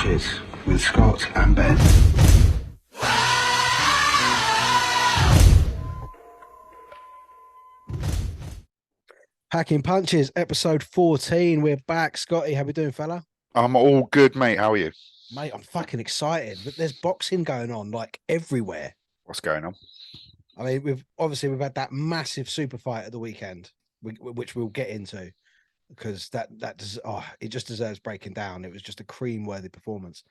Punches with Scott and Ben. Packing Punches, episode 14. We're back. Scotty, how we doing, fella? I'm all good, mate. How are you? Mate, I'm fucking excited. There's boxing going on like everywhere. What's going on? I mean, we've had that massive super fight at the weekend, which we'll get into because it just deserves breaking down. It was just a cream-worthy performance.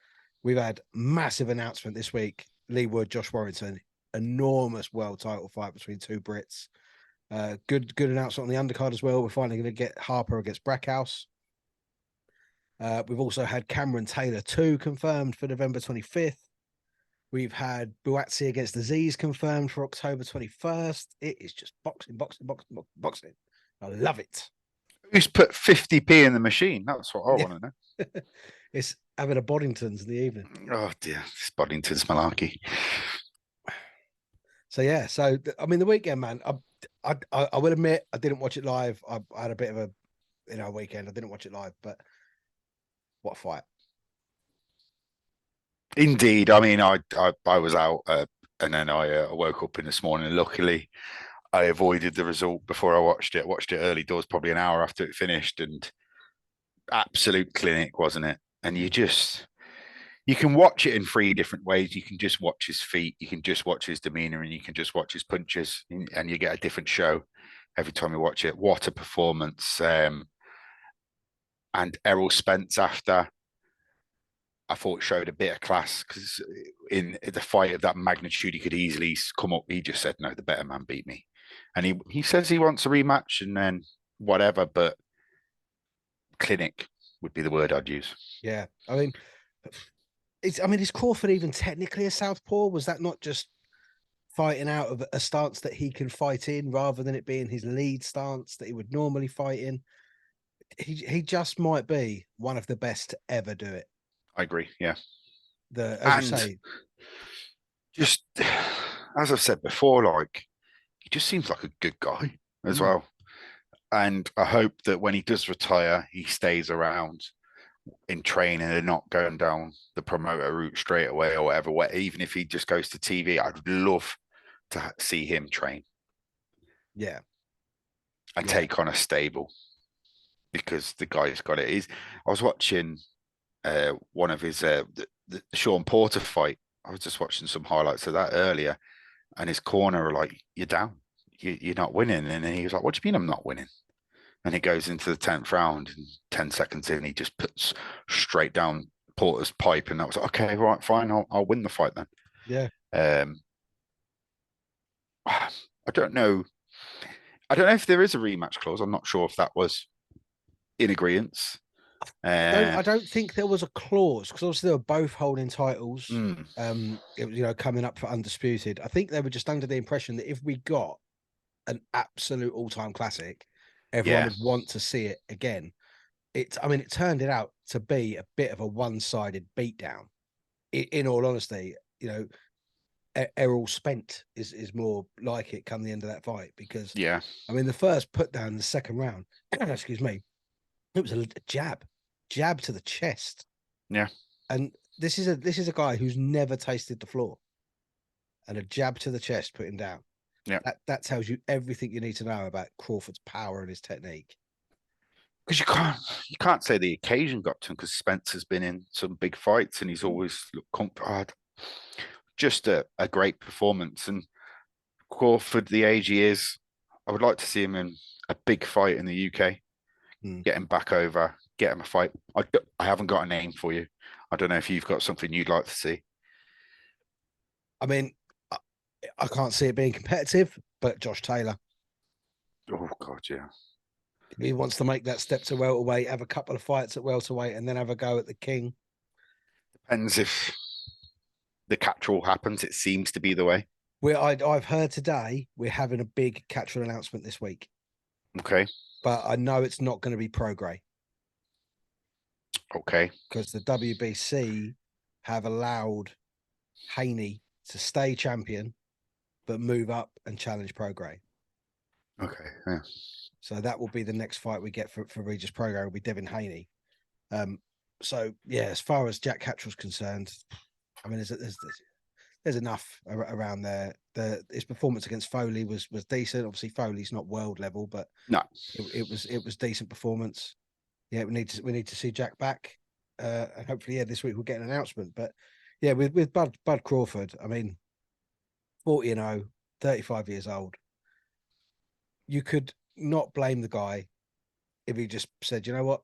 We've had massive announcement this week. Lee Wood, Josh Warrington, enormous world title fight between two Brits. Good announcement on the undercard as well. We're finally going to get Harper against Brackhouse. We've also had Cameron Taylor 2 confirmed for November 25th. We've had Buatsi against Aziz confirmed for October 21st. It is just boxing. I love it. Who's put 50p in the machine? That's what I want to know. It's having a Boddingtons in the evening. Oh dear, this Boddington's malarkey. So yeah, the weekend, man. I will admit I didn't watch it live. I had a bit of a weekend. I didn't watch it live, but what a fight! Indeed. I mean, I was out and then I woke up in this morning. And luckily, I avoided the result before I watched it. Watched it early doors, probably an hour after it finished, and absolute clinic, wasn't it? And you can watch it in three different ways. You can just watch his feet, you can just watch his demeanor, and you can just watch his punches, and you get a different show every time you watch it. What a performance. And Errol Spence after, I thought showed a bit of class because in the fight of that magnitude, he could easily come up. He just said, no, the better man beat me. And he says he wants a rematch and then whatever, but clinic would be the word I'd use. Yeah. I mean, is Crawford even technically a southpaw? Was that not just fighting out of a stance that he can fight in rather than it being his lead stance that he would normally fight in? He just might be one of the best to ever do it. I agree. Yeah. As you say, just as I've said before, like he just seems like a good guy as well. And I hope that when he does retire, he stays around in training and not going down the promoter route straight away or whatever. Even if he just goes to TV, I'd love to see him train. Yeah. And take on a stable because the guy's got it. I was watching one of his the Sean Porter fight. I was just watching some highlights of that earlier, and his corner are like, "You're down, you're not winning." And then he was like, "What do you mean I'm not winning?" And he goes into the 10th round, and 10 seconds in, he just puts straight down Porter's pipe, and that was like, okay, right, fine, I'll win the fight then. Yeah. I don't know if there is a rematch clause. I'm not sure if that was in agreement. I don't think there was a clause because obviously they were both holding titles. It was coming up for undisputed. I think they were just under the impression that if we got an absolute all-time classic, everyone would want to see it again. It turned it out to be a bit of a one-sided beatdown. In all honesty, Errol Spence is more like it come the end of that fight because the first put down in the second round, excuse me, it was a jab to the chest. Yeah. And this is a guy who's never tasted the floor. And a jab to the chest put him down. Yeah. That tells you everything you need to know about Crawford's power and his technique. Because you can't say the occasion got to him because Spence has been in some big fights and he's always looked just a great performance. And Crawford, the age he is, I would like to see him in a big fight in the UK. Get him back over, get him a fight. I haven't got a name for you. I don't know if you've got something you'd like to see. I mean, I can't see it being competitive, but Josh Taylor. Oh, God, yeah. If he wants to make that step to welterweight, have a couple of fights at welterweight, and then have a go at the king. Depends if the catch-all happens. It seems to be the way. I've heard today we're having a big catch-all announcement this week. Okay. But I know it's not going to be pro-grey. Okay. Because the WBC have allowed Haney to stay champion, but move up and challenge pro-grey. Okay, yeah. So that will be the next fight we get for Regis pro-grey will be Devin Haney. So yeah, as far as Jack Cattrall's concerned, I mean, there's enough around there. His performance against Foley was decent. Obviously, Foley's not world level, but No. it was decent performance. Yeah, we need to see Jack back, and hopefully, this week we'll get an announcement. But yeah, with Bud Crawford, I mean, 40-0, 35 years old. You could not blame the guy if he just said, you know what,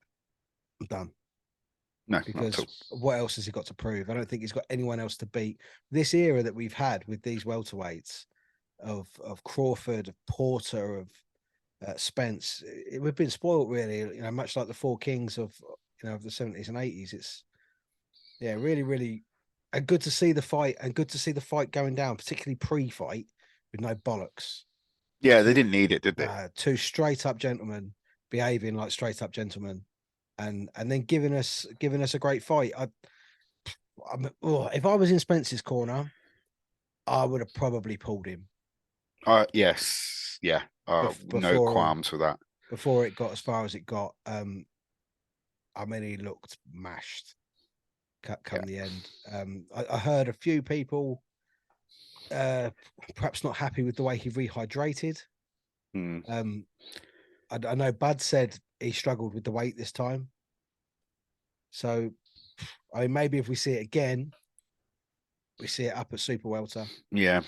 I'm done. No, because what else has he got to prove? I don't think he's got anyone else to beat. This era that we've had with these welterweights of Crawford, of Porter, of Spence, we've been spoiled really. Much like the four kings of of the 70s and 80s. It's really, really good to see the fight, and good to see the fight going down, particularly pre-fight with no bollocks. Yeah, they didn't need it, did they? Two straight up gentlemen behaving like straight up gentlemen. And then giving us a great fight. If I was in Spence's corner, I would have probably pulled him. Yes, yeah. No qualms with that. Before it got as far as it got, I mean, he looked mashed. Come the end, I heard a few people, perhaps not happy with the way he rehydrated. I know Bud said he struggled with the weight this time. So, I mean, maybe if we see it again, we see it up at super welter. Yeah.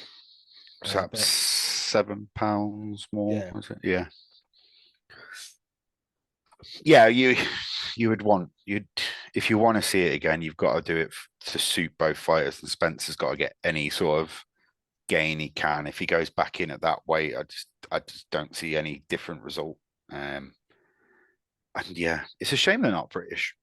Perhaps 7 pounds more. Yeah. Was it? Yeah. Yeah, you would want, if you want to see it again, you've got to do it to suit both fighters, and Spencer's got to get any sort of gain he can. If he goes back in at that weight, I just don't see any different result. And yeah, it's a shame they're not British.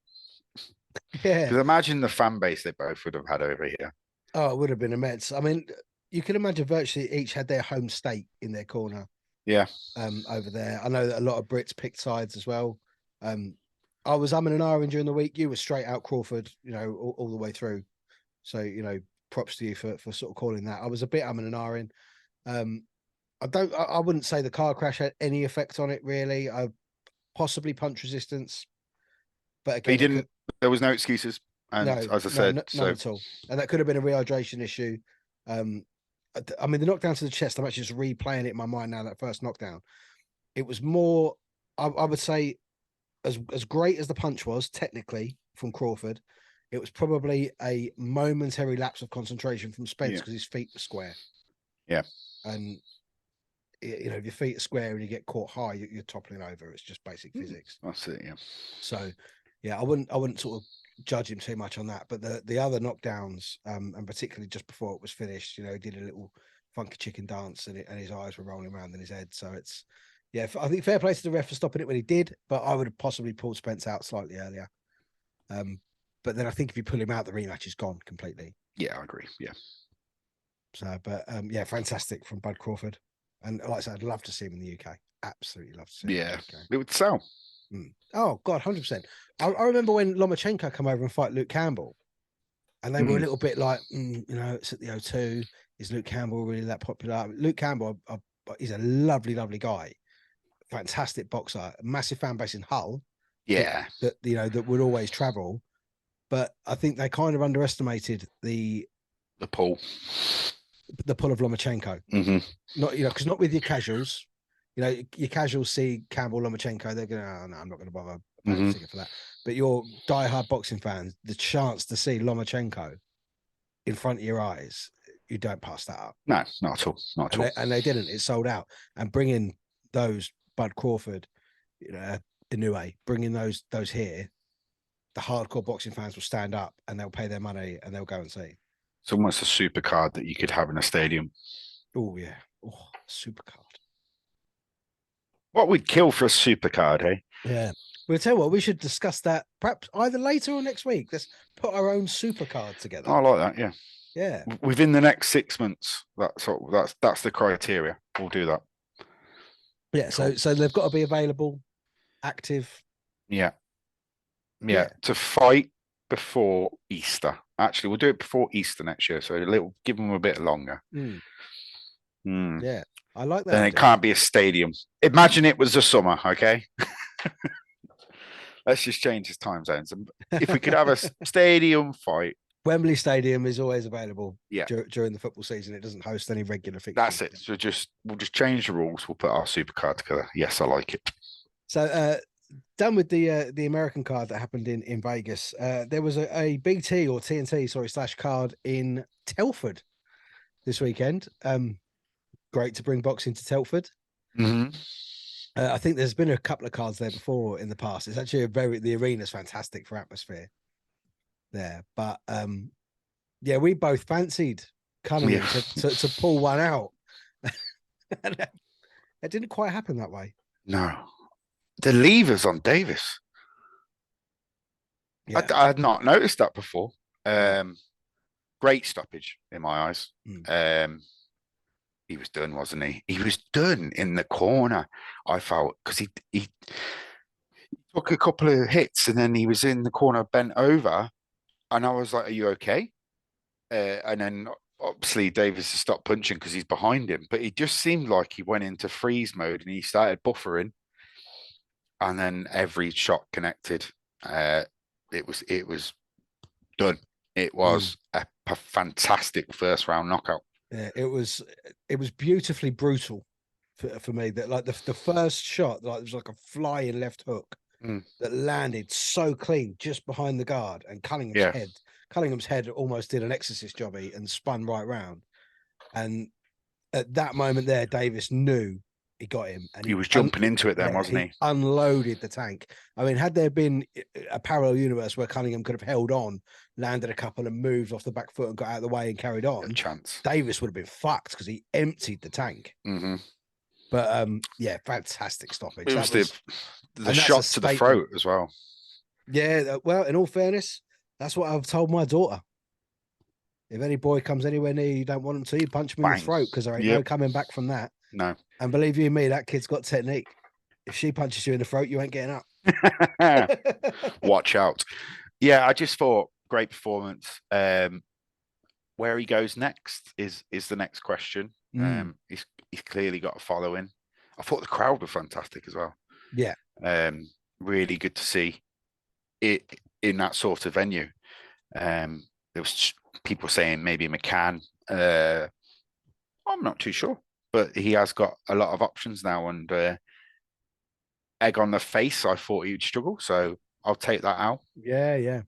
Yeah, because imagine the fan base they both would have had over here. Oh, it would have been immense. I mean, you can imagine virtually each had their home state in their corner. Yeah. Over there, I know that a lot of Brits picked sides as well. I was umming and ahhing during the week. You were straight out Crawford, all the way through. So, props to you for sort of calling that. I was a bit umming and ahhing. I wouldn't say the car crash had any effect on it really. Possibly punch resistance, but again, he didn't. There was no excuses, and as I said, none at all. And that could have been a rehydration issue. I mean, the knockdown to the chest, I'm actually just replaying it in my mind now. That first knockdown, it was more. I would say, as great as the punch was technically from Crawford, it was probably a momentary lapse of concentration from Spence because his feet were square. Yeah, and if your feet are square and you get caught high, you're toppling over. It's just basic physics. That's it. Yeah. So, yeah, I wouldn't sort of judge him too much on that. But the other knockdowns, and particularly just before it was finished, he did a little funky chicken dance, and his eyes were rolling around in his head. So it's, yeah, I think fair play to the ref for stopping it when he did. But I would have possibly pulled Spence out slightly earlier. But then I think if you pull him out, the rematch is gone completely. Yeah, I agree. Yeah. So, but yeah, fantastic from Bud Crawford. And like I said, I'd love to see him in the UK. Absolutely love to see him in the UK. It would sell. Oh, God, 100%. I remember when Lomachenko come over and fight Luke Campbell, and they were a little bit like, it's at the O2. Is Luke Campbell really that popular? Luke Campbell, he's a lovely, lovely guy. Fantastic boxer. Massive fan base in Hull. Yeah. That would always travel. But I think they kind of underestimated the pull of Lomachenko. Not, because not with your casuals. Your casuals see Campbell, Lomachenko, they're going, oh, no, I'm not going to bother for that. But your diehard boxing fans, the chance to see Lomachenko in front of your eyes, you don't pass that up. No, not at all. Not at all. And they didn't. It sold out. And bringing those Bud Crawford, Inoue, bringing those here, the hardcore boxing fans will stand up and they'll pay their money and they'll go and see. It's almost a super card that you could have in a stadium. Oh, yeah. Oh, super card. What we'd kill for a super card, hey? Yeah. We'll tell you what, we should discuss that perhaps either later or next week. Let's put our own super card together. I like that, yeah. Yeah. Within the next 6 months. That's the criteria. We'll do that. Yeah, cool. So they've got to be available, active. Yeah. To fight before Easter. Actually, we'll do it before Easter next year, so give them a bit longer. Yeah, I like that. Then it can't be a stadium. Imagine it was the summer, okay? Let's just change his time zones. And if we could have a stadium fight, Wembley Stadium is always available. Yeah. During the football season, it doesn't host any regular fixtures. that's it. So we'll just change the rules. We'll put our supercard together. Yes, I like it. So done with the American card that happened in Vegas. There was a BT or TNT / card in Telford this weekend. Great to bring boxing to Telford. Mm-hmm. I think there's been a couple of cards there before in the past. It's actually the arena's fantastic for atmosphere there. But yeah, we both fancied Cunningham to pull one out. And it didn't quite happen that way. No. The levers on Davis. Yeah. I had not noticed that before. Great stoppage in my eyes. He was done, wasn't he? He was done in the corner, I felt, because he took a couple of hits and then he was in the corner, bent over, and I was like, "Are you okay?" And then obviously Davis has stopped punching because he's behind him, but he just seemed like he went into freeze mode and he started buffering, and then every shot connected. It was done. It was a fantastic first round knockout. Yeah, it was beautifully brutal for me. That like the first shot, like it was like a flying left hook that landed so clean just behind the guard, and Cunningham's head almost did an exorcist jobby and spun right round. And at that moment there, Davis knew he got him, and he was jumping into it then, wasn't he? Unloaded the tank. I mean, had there been a parallel universe where Cunningham could have held on, landed a couple and moved off the back foot and got out of the way and carried on, chance Davis would have been fucked because he emptied the tank. Mm-hmm. But yeah, fantastic stoppage. It was the shot to the throat as well. Yeah, well, in all fairness, that's what I've told my daughter. If any boy comes anywhere near you, don't want him to, you punch him in the throat, because there ain't no coming back from that. No. And believe you me, that kid's got technique. If she punches you in the throat, you ain't getting up. Watch out. Yeah, I just thought great performance. Where he goes next is the next question. He's clearly got a following. I thought the crowd were fantastic as well. Yeah. Really good to see it in that sort of venue. There was people saying maybe McCann. I'm not too sure, but he has got a lot of options now. And egg on the face, I thought he'd struggle, so I'll take that out. Yeah.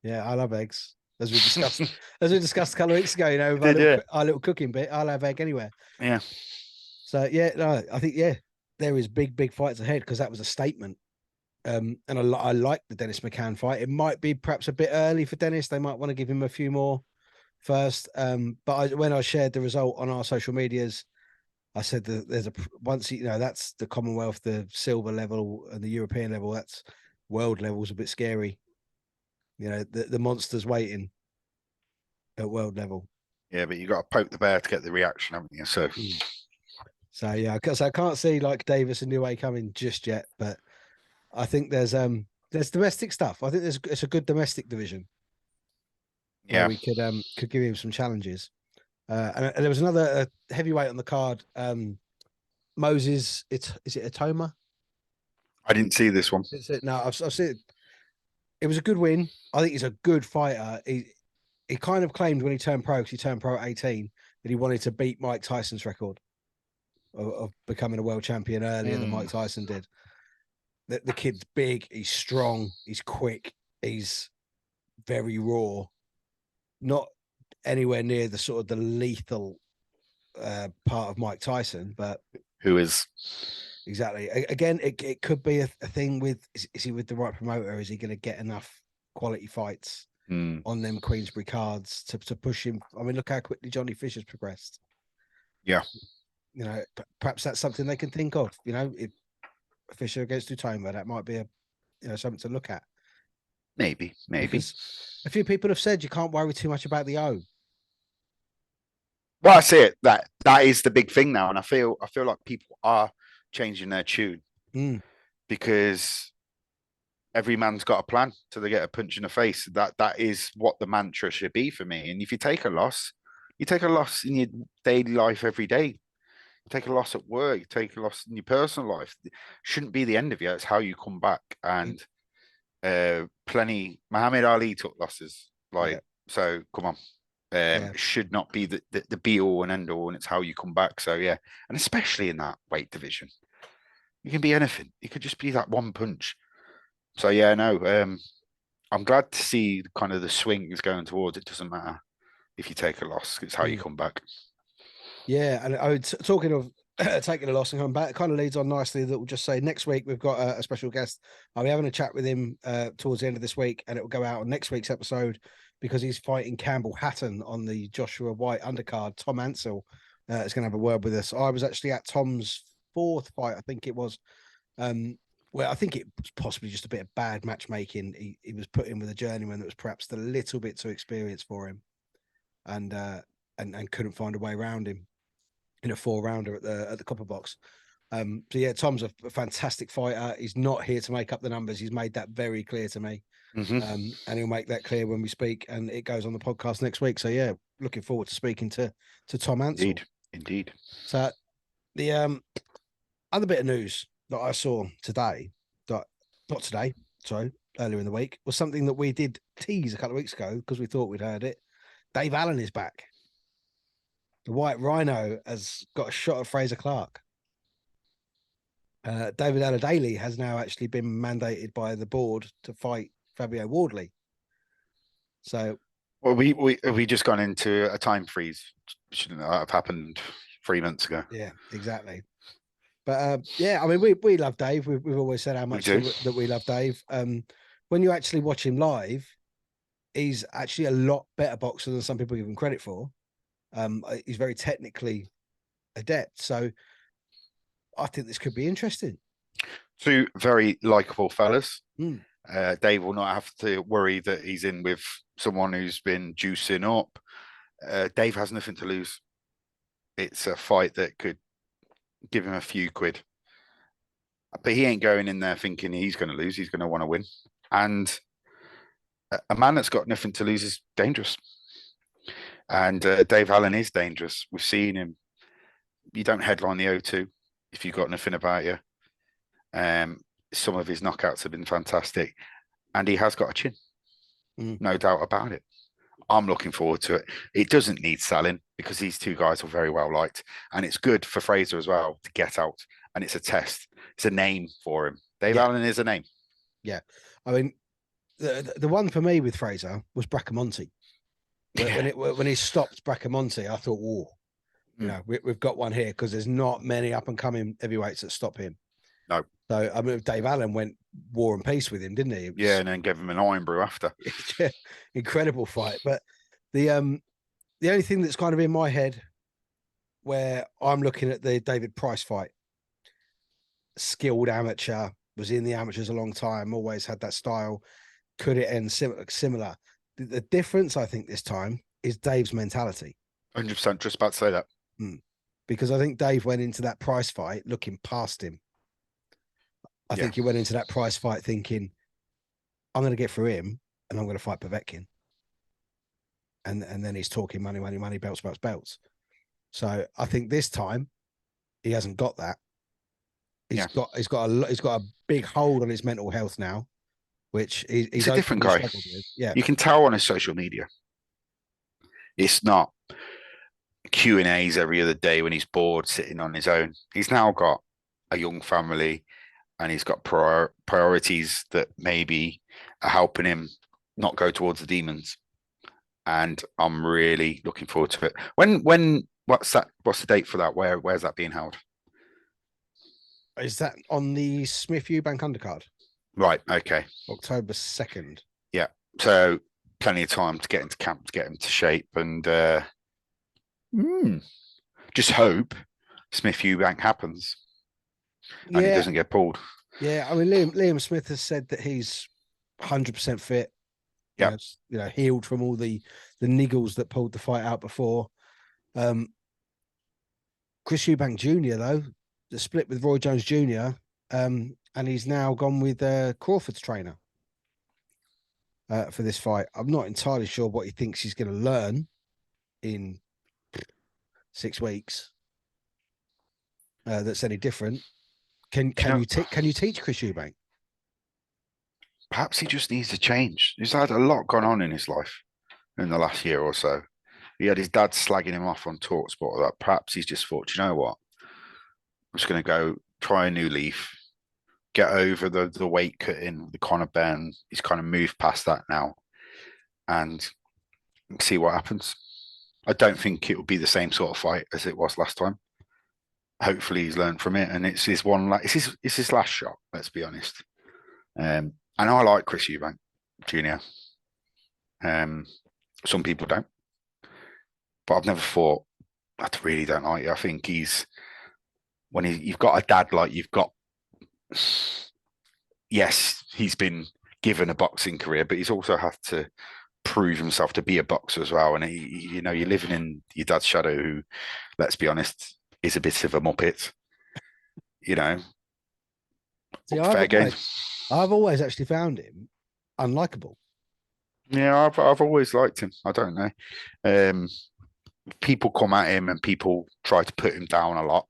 I love eggs, as we discussed. A couple of weeks ago. You know, our little cooking bit. I'll have egg anywhere. Yeah. So yeah, no, I think there is big fights ahead, because that was a statement. And I like the Dennis McCann fight. It might be perhaps a bit early for Dennis. They might want to give him a few more first. But when I shared the result on our social medias, I said that there's that's the Commonwealth, the silver level, and the European level. That's world level's a bit scary. You know, the monster's waiting at world level. Yeah, but you got to poke the bear to get the reaction, haven't you? So yeah, because I can't see like Davis and Niue coming just yet, but I think there's domestic stuff. I think it's a good domestic division. Yeah, we could give him some challenges. And there was another heavyweight on the card. Moses, is it Atoma? I didn't see this one. No, I've seen it. It was a good win. I think he's a good fighter. He kind of claimed when he turned pro, because he turned pro at 18, that he wanted to beat Mike Tyson's record of becoming a world champion earlier than Mike Tyson did. The kid's big, he's strong, he's quick, he's very raw. Not anywhere near the sort of the lethal part of Mike Tyson, but who is exactly. Again, it could be a thing with is he with the right promoter? Is he going to get enough quality fights on them Queensbury cards to push him? I mean, look how quickly Johnny Fisher's progressed. Yeah, you know, perhaps that's something they can think of. You know, if Fisher against Utoma, that might be something to look at. Maybe. Because a few people have said you can't worry too much about the O. Well, I see it. That is the big thing now, and I feel like people are changing their tune because every man's got a plan till they get a punch in the face. That is what the mantra should be for me. And if you take a loss, you take a loss in your daily life every day. You take a loss at work. You take a loss in your personal life. It shouldn't be the end of you. It's how you come back. And Plenty. Muhammad Ali took losses. Yeah, So come on. yeah, It should not be the be all and end all, and it's how you come back. So yeah, and especially in that weight division, you can be anything. You could just be that one punch. So yeah, no. I'm glad to see kind of the swing is going towards. It doesn't matter if you take a loss; it's how you mm. come back. Yeah. And talking of taking a loss and coming back, it kind of leads on nicely that we'll just say next week we've got a special guest. I'll be having a chat with him towards the end of this week, and it will go out on next week's episode because he's fighting Campbell Hatton on the Joshua White undercard. Tom Ansell is going to have a word with us. I was actually at Tom's fourth fight, I think it was. Well, I think it was possibly just a bit of bad matchmaking. He was put in with a journeyman that was perhaps a little bit too experienced for him, and couldn't find a way around him in a 4-rounder at the copper box. So yeah, Tom's a fantastic fighter. He's not here to make up the numbers. He's made that very clear to me. And he'll make that clear when we speak, and it goes on the podcast next week. So yeah, looking forward to speaking to Tom Ansell. Indeed. So the other bit of news that I saw today, not today, sorry, earlier in the week, was something that we did tease a couple of weeks ago because we thought we'd heard it. Dave Allen is back. The White Rhino has got a shot at Fraser Clark. David Alladaley has now actually been mandated by the board to fight Fabio Wardley. So, well, we just gone into a time freeze. Shouldn't that have happened 3 months ago? Yeah, exactly. But yeah, I mean, we love Dave. We've always said how much that we love Dave. When you actually watch him live, he's actually a lot better boxer than some people give him credit for. He's very technically adept. So I think this could be interesting. Two very likable fellas. Mm. Dave will not have to worry that he's in with someone who's been juicing up. Dave has nothing to lose. It's a fight that could give him a few quid. But he ain't going in there thinking he's going to lose. He's going to want to win. And a man that's got nothing to lose is dangerous. And Dave Allen is dangerous. We've seen him. You don't headline the O2 if you've got nothing about you. Some of his knockouts have been fantastic. And he has got a chin. No doubt about it. I'm looking forward to it. It doesn't need selling because these two guys are very well liked. And it's good for Fraser as well to get out. And it's a test. It's a name for him. Dave Allen is a name. Yeah. I mean, the one for me with Fraser was Bracamonte. When he stopped Bracamonte, I thought, oh, you know, we've got one here because there's not many up and coming heavyweights that stop him. No. So I mean, Dave Allen went war and peace with him, didn't he? Yeah, and then gave him an iron brew after. Incredible fight. But the only thing that's kind of in my head where I'm looking at the David Price fight, skilled amateur, was in the amateurs a long time, always had that style. Could it end similar? The difference, I think, this time is Dave's mentality. 100%, just about to say that. Because I think Dave went into that Price fight looking past him. I think he went into that Price fight thinking, I'm going to get through him and I'm going to fight Povetkin. And then he's talking money, belts. So I think this time he hasn't got that. He's got a big hold on his mental health now, which he's a different guy. Yeah, you can tell on his social media. It's not Q&As every other day when he's bored sitting on his own. He's now got a young family and he's got priorities that maybe are helping him not go towards the demons. And I'm really looking forward to it. What's the date for that? Where's that being held? Is that on the Smith Eubank undercard? Right. Okay. October 2nd. Yeah. So plenty of time to get into camp, to get him to shape, and just hope Smith Eubank happens and he doesn't get pulled. Yeah. I mean, Liam Smith has said that he's 100% fit. Yeah. You know, healed from all the niggles that pulled the fight out before. Chris Eubank Jr. though, the split with Roy Jones Jr. And he's now gone with Crawford's trainer for this fight. I'm not entirely sure what he thinks he's going to learn in 6 weeks. That's any different. Can you teach Chris Eubank? perhaps he just needs to change. He's had a lot gone on in his life in the last year or so. He had his dad slagging him off on Talksport. That perhaps he's just thought, you know what? I'm just going to go try a new leaf, get over the weight cutting, the Conor Ben. He's kind of moved past that now, and see what happens. I don't think it will be the same sort of fight as it was last time. Hopefully, he's learned from it, and it's his one. It's his last shot. Let's be honest. And I like Chris Eubank Jr. Some people don't, but I've never thought I really don't like it. I think he's when you've got a dad like you've got. Yes, he's been given a boxing career, but he's also had to prove himself to be a boxer as well. And you're living in your dad's shadow, who, let's be honest, is a bit of a muppet. See, fair game. I've always actually found him unlikable. Yeah, I've always liked him. I don't know. People come at him and people try to put him down a lot,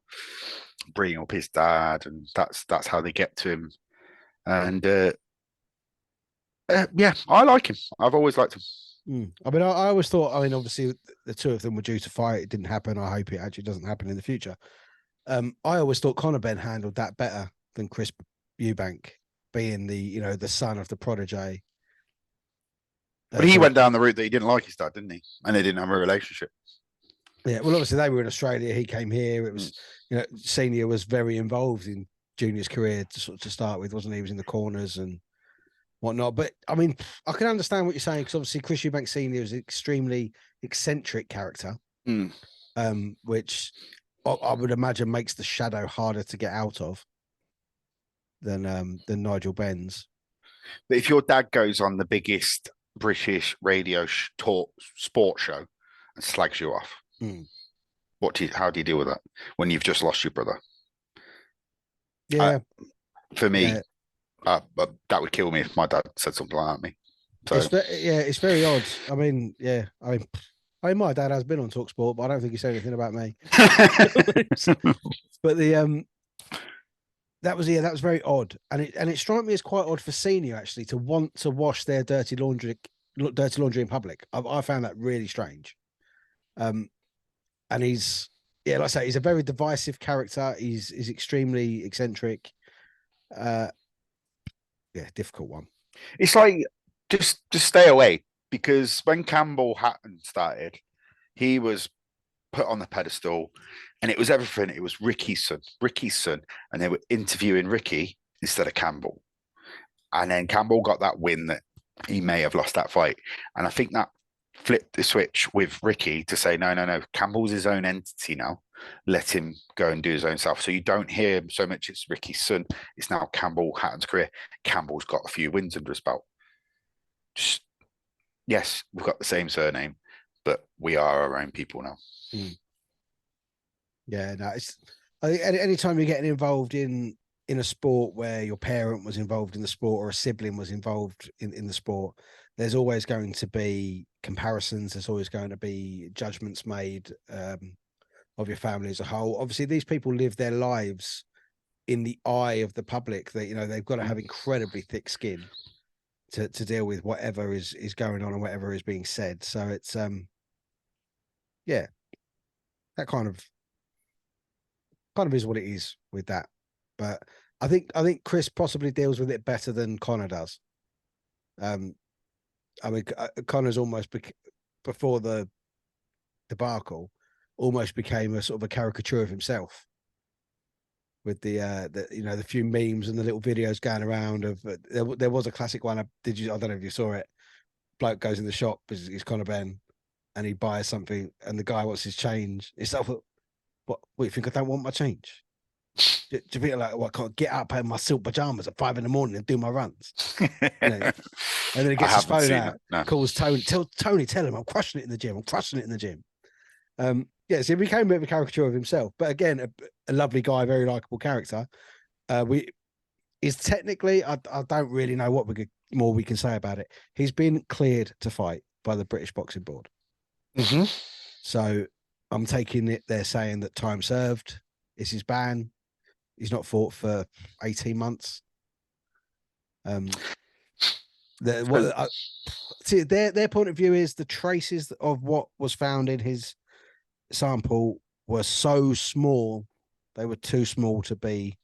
bring up his dad, and that's how they get to him. And yeah, I like him. I've always liked him. I mean, I always thought. I mean, obviously, the two of them were due to fight. It didn't happen. I hope it actually doesn't happen in the future. I always thought Conor Ben handled that better than Chris Eubank, being the son of the protege. But he went down the route that he didn't like his dad, didn't he? And they didn't have a relationship. Yeah, well, obviously they were in Australia. He came here. It was, Senior was very involved in Junior's career to start with, wasn't he? He was in the corners and whatnot. But I mean, I can understand what you're saying, because obviously Chris Eubank Senior is an extremely eccentric character, which I would imagine makes the shadow harder to get out of than Nigel Ben's. But if your dad goes on the biggest British radio talk sport show and slags you off, how do you deal with that when you've just lost your brother? Yeah, for me, that would kill me if my dad said something like that to me. So it's very odd. I mean, my dad has been on Talksport, but I don't think he said anything about me. But that was very odd, and it struck me as quite odd for Senior actually to want to wash their dirty laundry in public. I found that really strange. And he's, like I say, he's a very divisive character. He's extremely eccentric. Difficult one. It's like just stay away, because when Campbell Hatton started, he was put on the pedestal, and it was everything. It was Ricky's son, and they were interviewing Ricky instead of Campbell. And then Campbell got that win that he may have lost that fight, and I think that flipped the switch with Ricky to say, no, Campbell's his own entity now. Let him go and do his own stuff. So you don't hear so much it's Ricky's son. It's now Campbell Hatton's career. Campbell's got a few wins under his belt. Yes, we've got the same surname, but we are our own people now. Yeah, no, I think anytime you're getting involved in a sport where your parent was involved in the sport or a sibling was involved in the sport, there's always going to be comparisons. There's always going to be judgments made of your family as a whole. Obviously, these people live their lives in the eye of the public. That they've got to have incredibly thick skin to deal with whatever is going on and whatever is being said. So it's that kind of is what it is with that. But I think Chris possibly deals with it better than Conor does. I mean, Conor's almost before the debacle, almost became a sort of a caricature of himself, with the few memes and the little videos going around of. There was a classic one. I don't know if you saw it. Bloke goes in the shop, he's Conor Ben, and he buys something, and the guy wants his change. It's like, what you think I don't want my change? Do you feel like, I can't get up in my silk pajamas at 5 a.m. and do my runs? And then he gets his phone out, calls Tony. Tell him I'm crushing it in the gym. So he became a bit of a caricature of himself. But again, a lovely guy, very likable character. Is technically, I don't really know what more we can say about it. He's been cleared to fight by the British Boxing Board. So I'm taking it they're saying that time served is his ban. He's not fought for 18 months. See, their point of view is the traces of what was found in his sample were so small, they were too small to be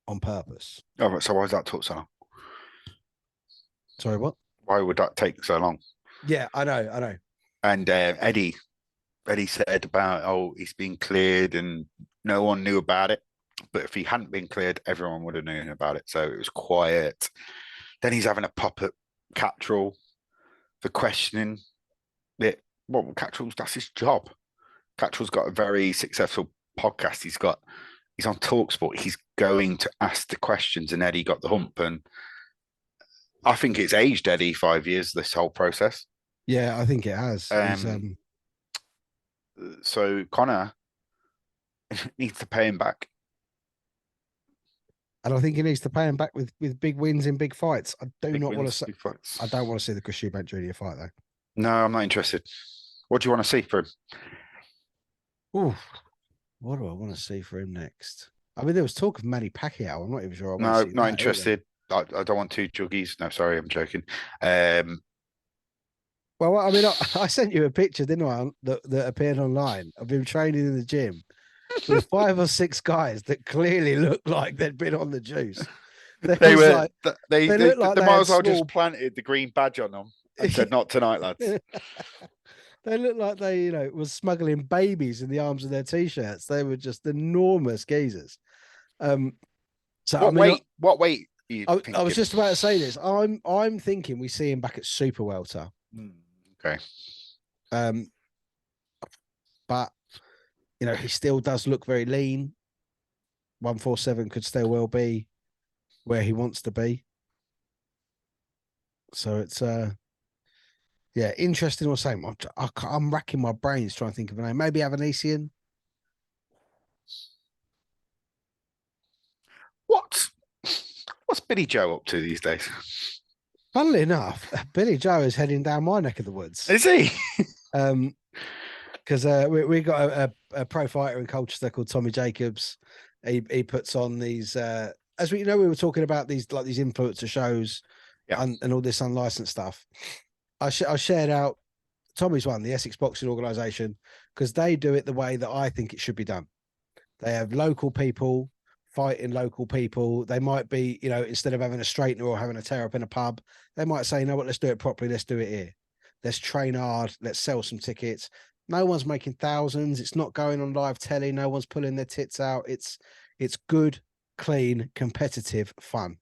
on purpose. Oh, right, so why does that took so long? Sorry, what? Why would that take so long? Yeah, I know. And Eddie said about, oh, he's been cleared and no one knew about it. But if he hadn't been cleared, everyone would have known about it. So it was quiet. Then he's having a pop at Cattrall for questioning it. Well, Cattrall's, that's his job. Cattrall's got a very successful podcast. He's on TalkSport. He's going to ask the questions, and Eddie got the hump. And I think it's aged Eddie 5 years, this whole process. Yeah, I think it has. So Connor needs to pay him back. And I think he needs to pay him back with big wins in big fights. I don't want to see the Chris Eubank Jr. fight, though. No, I'm not interested. What do you want to see for him? Ooh, what do I want to see for him next? I mean, there was talk of Manny Pacquiao. I'm not even sure. No, not interested. I don't want two juggies. No, sorry, I'm joking. Well, I mean, I sent you a picture, didn't I, that appeared online of him training in the gym with 5 or 6 guys that clearly looked like they'd been on the juice. They looked like they might as well just planted the green badge on them and said, "Not tonight, lads." They looked like they, was smuggling babies in the arms of their t-shirts. They were just enormous geezers. So what weight? I was just about to say this. I'm thinking we see him back at super welter. Okay. But he still does look very lean. 147 could still well be where he wants to be. So it's interesting or same. I'm racking my brains trying to think of a name. Maybe Avanesian. What's Billy Joe up to these days? Funnily enough, Billy Joe is heading down my neck of the woods. Is he? Because we got a pro fighter in Colchester called Tommy Jacobs. He puts on these as we were talking about these influencer shows and all this unlicensed stuff. I shared out Tommy's one, the Essex Boxing Organisation, because they do it the way that I think it should be done. They have local people fighting local people. They might be, instead of having a straightener or having a tear up in a pub, they might say, what, let's do it properly. Let's do it here. Let's train hard. Let's sell some tickets. No one's making thousands. It's not going on live telly. No one's pulling their tits out. It's good, clean, competitive fun.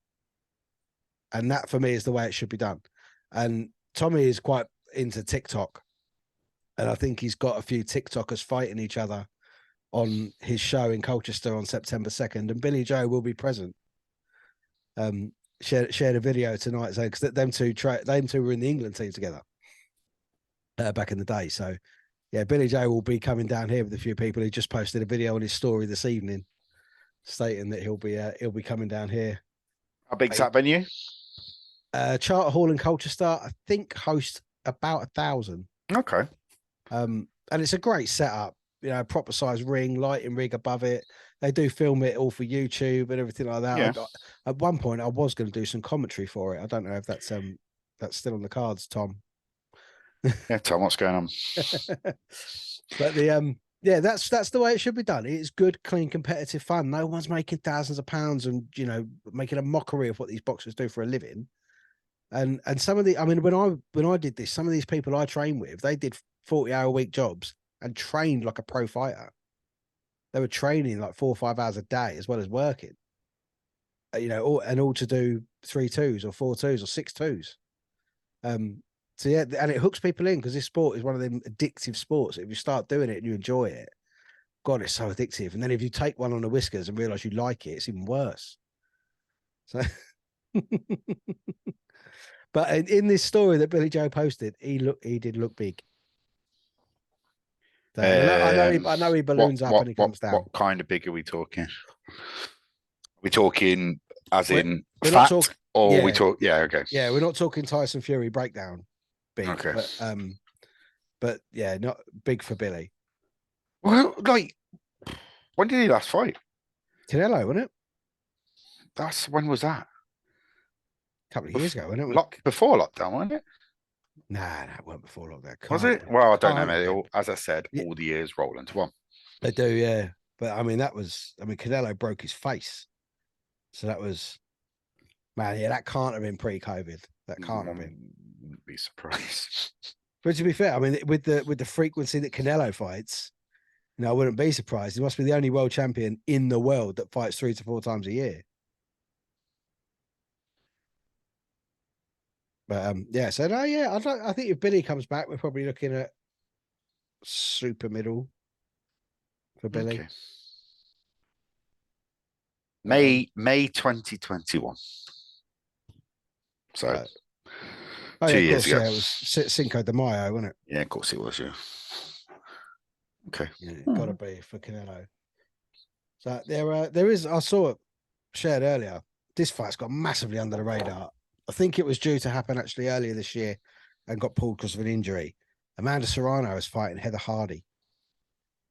And that for me is the way it should be done. And Tommy is quite into TikTok. And I think he's got a few TikTokers fighting each other on his show in Colchester on September 2nd. And Billy Joe will be present. Shared a video tonight because them two were in the England team together back in the day. So yeah, Billy Joe will be coming down here with a few people. He just posted a video on his story this evening stating that he'll be coming down here. How big's that venue? Charter Hall in Colchester, I think, host about 1,000. Okay. And it's a great setup. Proper size ring, lighting rig above it. They do film it all for YouTube and everything like that. Yeah. At one point, I was going to do some commentary for it. I don't know if that's still on the cards, Tom. Yeah, Tom, what's going on? But that's the way it should be done. It's good, clean, competitive fun. No one's making thousands of pounds and making a mockery of what these boxers do for a living. And some of when I did this, some of these people I train with, they did 40-hour-a-week jobs and trained like a pro fighter. They were training like 4 or 5 hours a day as well as working. All to do 3-2s or 4-2s or 6-2s. So yeah, and it hooks people in because this sport is one of them addictive sports. If you start doing it and you enjoy it, God, it's so addictive. And then if you take one on the whiskers and realize you like it, it's even worse. So, but in this story that Billy Joe posted, he did look big. So, I know he balloons up and he comes down. What kind of big are we talking? Are we talking as in we're fat, or we talk? Yeah, okay. Yeah, we're not talking Tyson Fury breakdown big. Okay. But yeah, not big for Billy. Well, when did he last fight? Canelo, wasn't it? When was that? couple of years ago, wasn't it? Before lockdown, wasn't it? Nah, it weren't before lockdown. Was Can't it? be. Well, I don't know, Can't mate. be. As I said, Yeah. all the years roll into one. They do, yeah. But I mean, Canelo broke his face. So that was, man, yeah, that can't have been pre-COVID. That can't have been. Wouldn't be surprised. But to be fair, I mean, with the frequency that Canelo fights, I wouldn't be surprised. He must be the only world champion in the world that fights 3 to 4 times a year. But yeah, so no, yeah, I think if Billy comes back, we're probably looking at super middle for Billy. Okay. May 2021. So right. 2 years ago. Yeah, it was Cinco de Mayo, wasn't it? Yeah, of course it was. Yeah. Okay. Yeah, gotta be for Canelo. So there is. I saw it shared earlier. This fight's got massively under the radar. I think it was due to happen actually earlier this year, and got pulled because of an injury. Amanda Serrano is fighting Heather Hardy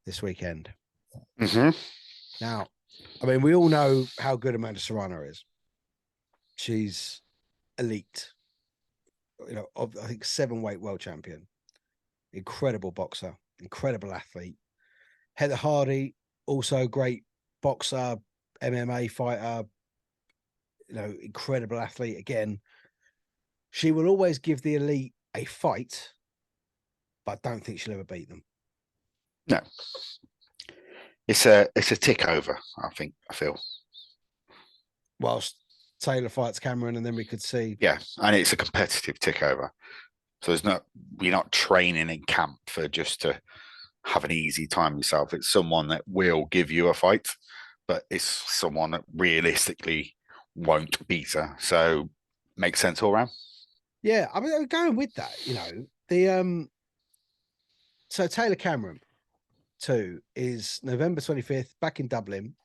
this weekend. Mm-hmm. Now, I mean, we all know how good Amanda Serrano is. She's elite. I think 7-weight world champion, incredible boxer, incredible athlete. Heather Hardy, also great boxer, MMA fighter, incredible athlete. Again, she will always give the elite a fight, but I don't think she'll ever beat them. No, it's a tick over. I feel. Whilst Taylor fights Cameron, and then we could see. Yeah, and it's a competitive tick over. So we're not training in camp for just to have an easy time yourself. It's someone that will give you a fight, but it's someone that realistically won't beat her. So makes sense all around. Yeah, I mean, going with that, so Taylor Cameron 2 is November 25th back in Dublin,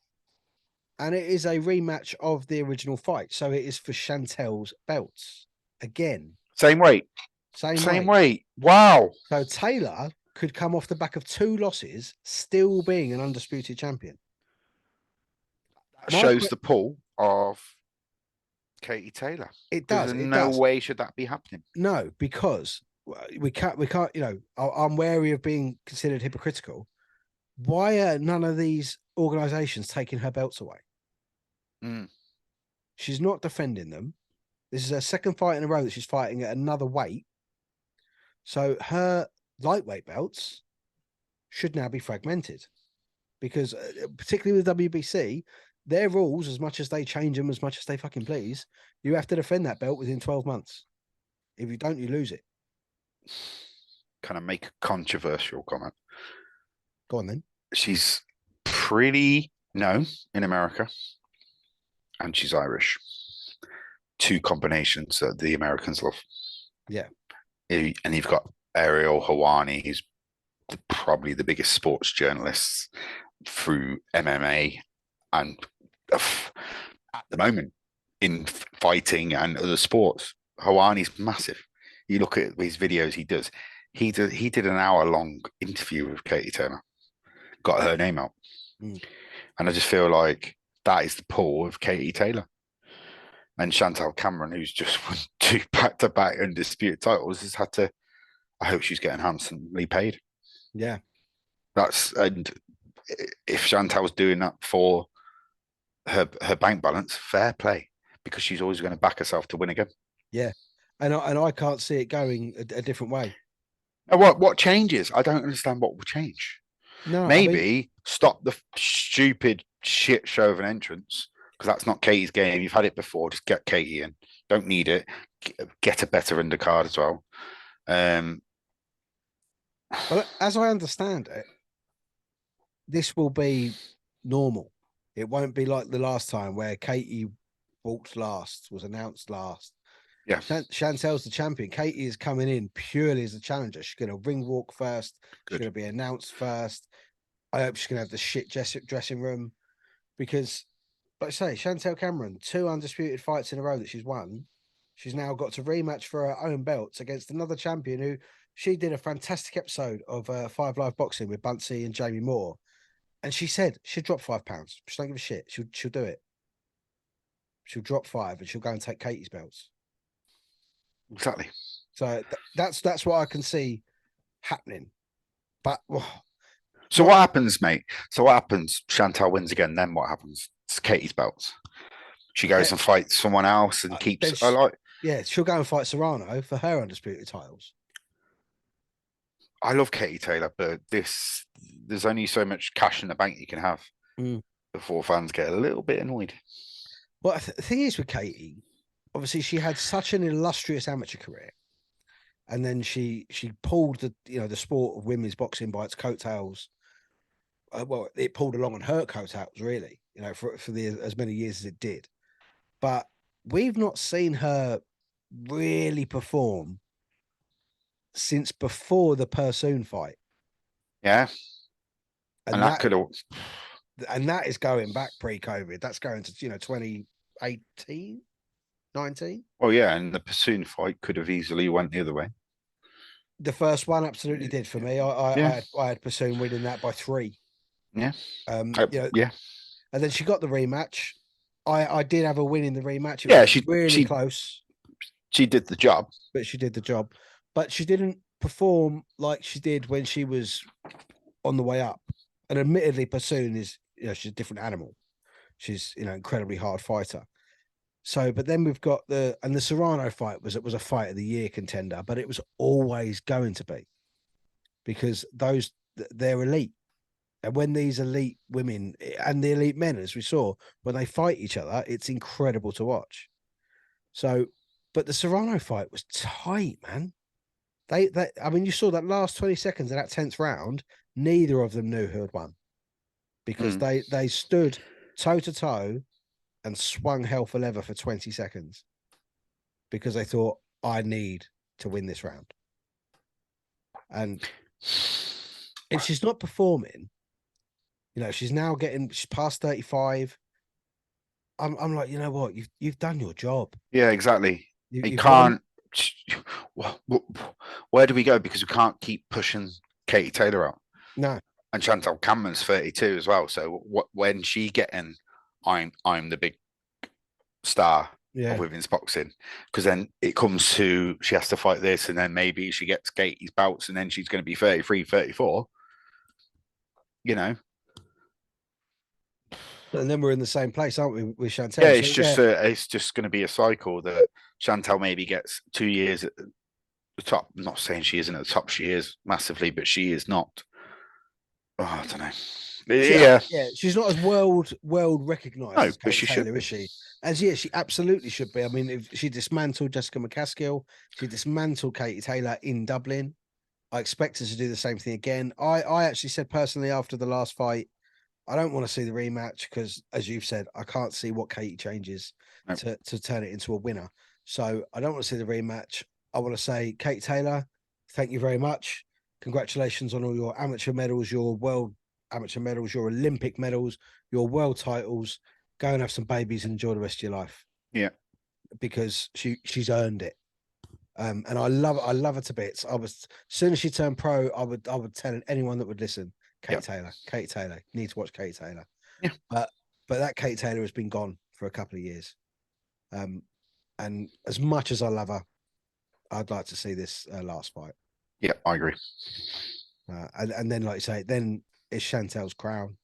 and it is a rematch of the original fight. So it is for Chantel's belts again. Same weight. Same weight. Wow. So Taylor could come off the back of 2 losses, still being an undisputed champion. That shows the pull of Katie Taylor. It does. There's no way should that be happening. No, because we can't. I'm wary of being considered hypocritical. Why are none of these organizations taking her belts away? She's not defending them. This is her second fight in a row that she's fighting at another weight. So her lightweight belts should now be fragmented, because particularly with WBC, their rules, as much as they change them, as much as they fucking please, you have to defend that belt within 12 months. If you don't, you lose it. Can I make a controversial comment? Go on then. She's pretty known in America, and she's Irish. 2 combinations that the Americans love. Yeah. And you've got Ariel Helwani, who's probably the biggest sports journalist through MMA and at the moment in fighting and other sports. Helwani's massive. You look at his videos he does. He did an hour-long interview with Katie Taylor, got her name out. And I just feel like that is the pull of Katie Taylor. And Chantel Cameron, who's just won 2 back-to-back undisputed titles, has had to. I hope she's getting handsomely paid. Yeah, and if Chantel's doing that for her bank balance, fair play, because she's always going to back herself to win again. Yeah, and I can't see it going a different way. And what changes? I don't understand what will change. No, maybe stop the stupid shit show of an entrance. Because that's not Katie's game. You've had it before. Just get Katie in. Don't need it. Get a better undercard as well. Well, as I understand it, this will be normal. It won't be like the last time where Katie walked last, was announced last. Yeah. Chantel's the champion. Katie is coming in purely as a challenger. She's going to ring walk first. She's going to be announced first. I hope she's going to have the shit dressing room, because, like I say, Chantel Cameron, 2 undisputed fights in a row that she's won. She's now got to rematch for her own belts against another champion who she did a fantastic episode of 5 Live Boxing with Buncey and Jamie Moore. And she said she'll drop £5. She don't give a shit. She'll do it. She'll drop 5 and she'll go and take Katie's belts. Exactly. So that's what I can see happening. But So what happens, mate? So what happens? Chantal wins again. Then what happens? It's Katie's belts. She goes and fights someone else and keeps. Yeah, she'll go and fight Serrano for her undisputed titles. I love Katie Taylor, but there's only so much cash in the bank you can have before fans get a little bit annoyed. Well, the thing is with Katie, obviously she had such an illustrious amateur career, and then she pulled the sport of women's boxing by its coattails. Well, it pulled along on her coattails, really, for as many years as it did. But we've not seen her really perform since before the Pursoon fight. Yeah. And that could have, and that is going back pre-COVID. That's going to 2018, 19. Well, yeah, and the Pursoon fight could have easily went the other way. The first one absolutely did for me. I had Pursoon winning that by 3. Yeah. Yeah. And then she got the rematch. I did have a win in the rematch. She really close. She did the job. But she did the job. But she didn't perform like she did when she was on the way up. And admittedly, Pursoon is, she's a different animal. She's, incredibly hard fighter. So, but then we've got the Serrano fight was a fight of the year contender, but it was always going to be because they're elite. And when these elite women and the elite men, as we saw, when they fight each other, it's incredible to watch. So, but the Serrano fight was tight, man. I mean, you saw that last 20 seconds of that 10th round, neither of them knew who had won because they stood toe to toe and swung hell for leather for 20 seconds because they thought, I need to win this round. And if she's not performing, she's past 35. I'm like, you know what? You've done your job. Yeah, exactly. You can't. Where do we go? Because we can't keep pushing Katie Taylor out. No. And Chantal Cameron's 32 as well. So when she getting, I'm the big star of women's boxing, because then it comes to she has to fight this, and then maybe she gets Katie's bouts, and then she's going to be 33, 34. And then we're in the same place, aren't we, with Chantal? Yeah, it's just going to be a cycle that Chantal maybe gets 2 years at the top. I'm not saying she isn't at the top; she is massively, but she is not. Oh, I don't know. Yeah, she's not as world recognized as but she Taylor, should. Is she? As she absolutely should be. I mean, if she dismantled Jessica McCaskill, she dismantled Katie Taylor in Dublin. I expect her to do the same thing again. I actually said personally after the last fight, I don't want to see the rematch because, as you've said, I can't see what Katie changes to turn it into a winner. So I don't want to see the rematch. I want to say, Katie Taylor, thank you very much. Congratulations on all your amateur medals, your world amateur medals, your Olympic medals, your world titles. Go and have some babies and enjoy the rest of your life. Yeah, because she's earned it. And I love her to bits. As soon as she turned pro, I would tell anyone that would listen, Katie Taylor, you need to watch Katie Taylor. Yeah. But that Katie Taylor has been gone for a couple of years. And as much as I love her, I'd like to see this last fight. Yeah, I agree. And then, like you say, then it's Chantal's crown.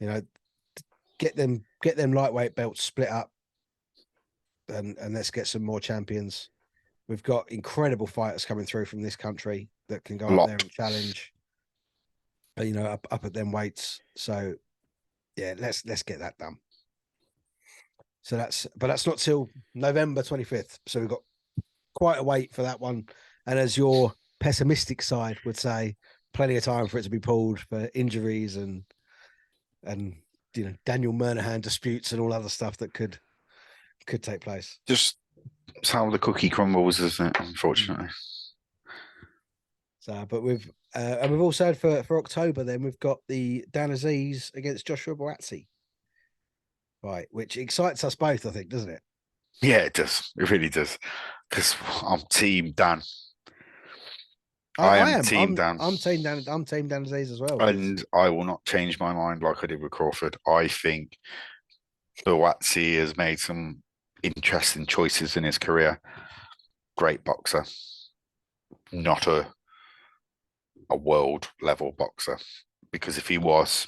Get them lightweight belts split up, and let's get some more champions. We've got incredible fighters coming through from this country that can go up there and challenge. Up at them weights. So, yeah, let's get that done. So that's not till November 25th. So we've got quite a wait for that one. And as your pessimistic side would say, plenty of time for it to be pulled for injuries and Daniel Murnahan disputes and all other stuff that could take place. Just how the cookie crumbles, isn't it? Unfortunately. So, but we've also had for October. Then we've got the Dan Aziz against Joshua Buatsi, right? Which excites us both, I think, doesn't it? Yeah, it does. It really does. Because I'm Team Dan. I am Team Dan. I'm Team Dan. I'm Team Dan Aziz as well. And I will not change my mind like I did with Crawford. I think Buatsi has made some interesting choices in his career. great boxer, not a world level boxer. Because if he was,